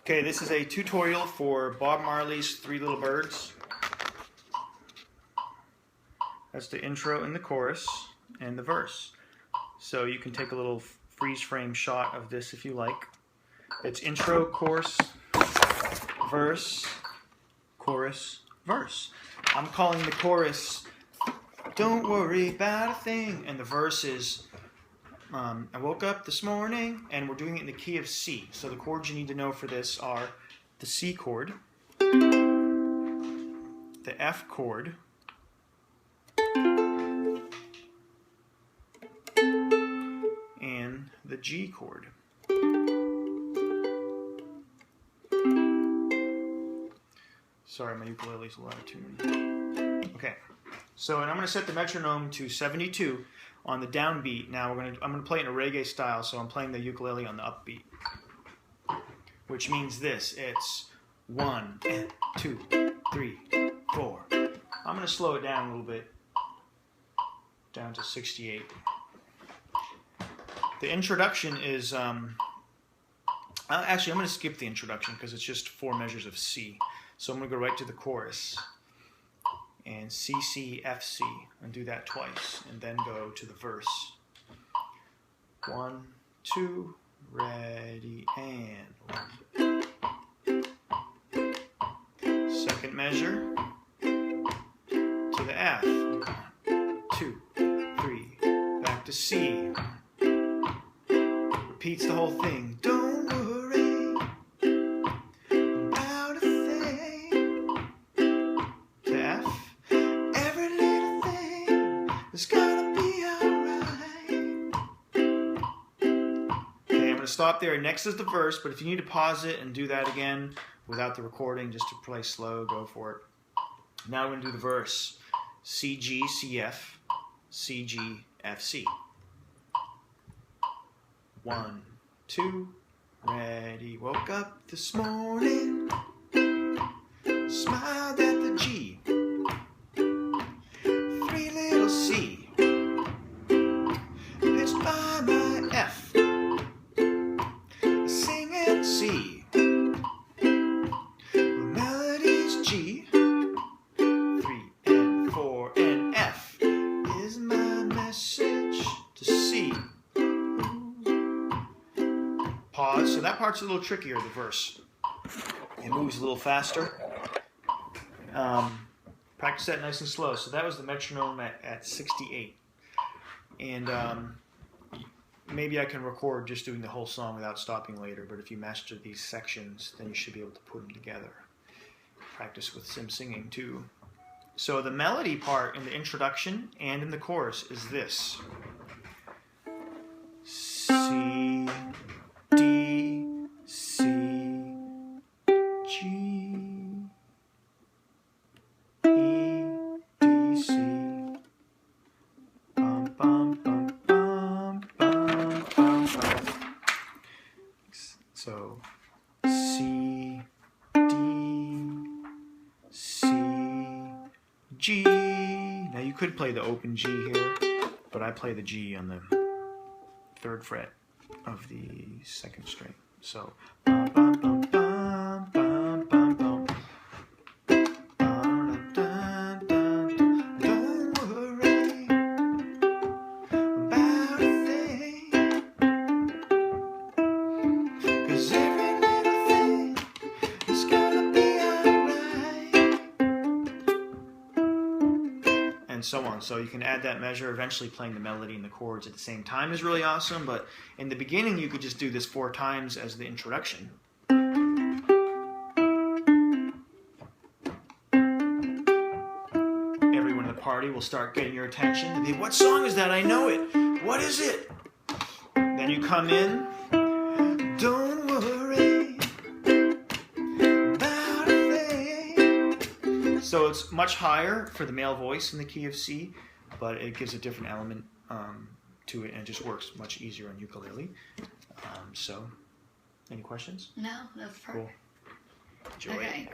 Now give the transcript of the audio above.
Okay, this is a tutorial for Bob Marley's Three Little Birds. That's the intro and the chorus and the verse. So you can take a little freeze frame shot of this if you like. It's intro, chorus, verse, verse. I'm calling the chorus, "Don't worry about a thing," and the verse is, I woke up this morning, and we're doing it in the key of C. So the chords you need to know for this are the C chord, the F chord, and the G chord. Sorry, my ukulele's a lot of tune. Okay, so and I'm going to set the metronome to 72 on the downbeat. Now I'm going to play it in a reggae style, so I'm playing the ukulele on the upbeat, which means this. It's 1 and 2, 3, 4. I'm going to slow it down a little bit, down to 68. The introduction is actually I'm going to skip the introduction because it's just 4 measures of C. So I'm going to go right to the chorus and C, C, F, C, and do that twice, and then go to the verse. 1, 2, ready, and 1. Second measure to the F. 1, 2, 3, back to C. Repeats the whole thing. Don't worry about a thing. To F. Every little thing is gonna be alright. Okay, I'm gonna stop there. Next is the verse, but if you need to pause it and do that again without the recording, just to play slow, go for it. Now we're gonna do the verse. C, G, C, F, C, G, F, C. 1, 2, ready. Woke up this morning, smiled at the G, 3 little C, pitched by my F, singing C, melody's G, 3 and 4 and F is my message to C. Pause. So that part's a little trickier, the verse. It moves a little faster. Practice that nice and slow. So that was the metronome at 68. And maybe I can record just doing the whole song without stopping later, but if you master these sections, then you should be able to put them together. Practice with some singing too. So the melody part in the introduction and in the chorus is this. C, D, C, G, E, D, C, bum, bum, bum, bum, bum, bum, bum. So, C, D, C, G. Now you could play the open G here, but I play the G on the 3rd fret of the 2nd string. So, bum, bum, bum, bum, bum, bum, bum. Don't worry about a thing, 'cause every little thing is gonna be alright. And so on. So you can add that measure. Eventually playing the melody and the chords at the same time is really awesome, but in the beginning you could just do this 4 times as the introduction. Everyone at the party will start getting your attention. They'll be, what song is that? I know it. What is it? Then you come in. Don't worry about a thing. So it's much higher for the male voice in the key of C, but it gives a different element to it, and it just works much easier on ukulele. So, any questions? No, that's perfect. Cool. Enjoy. Okay.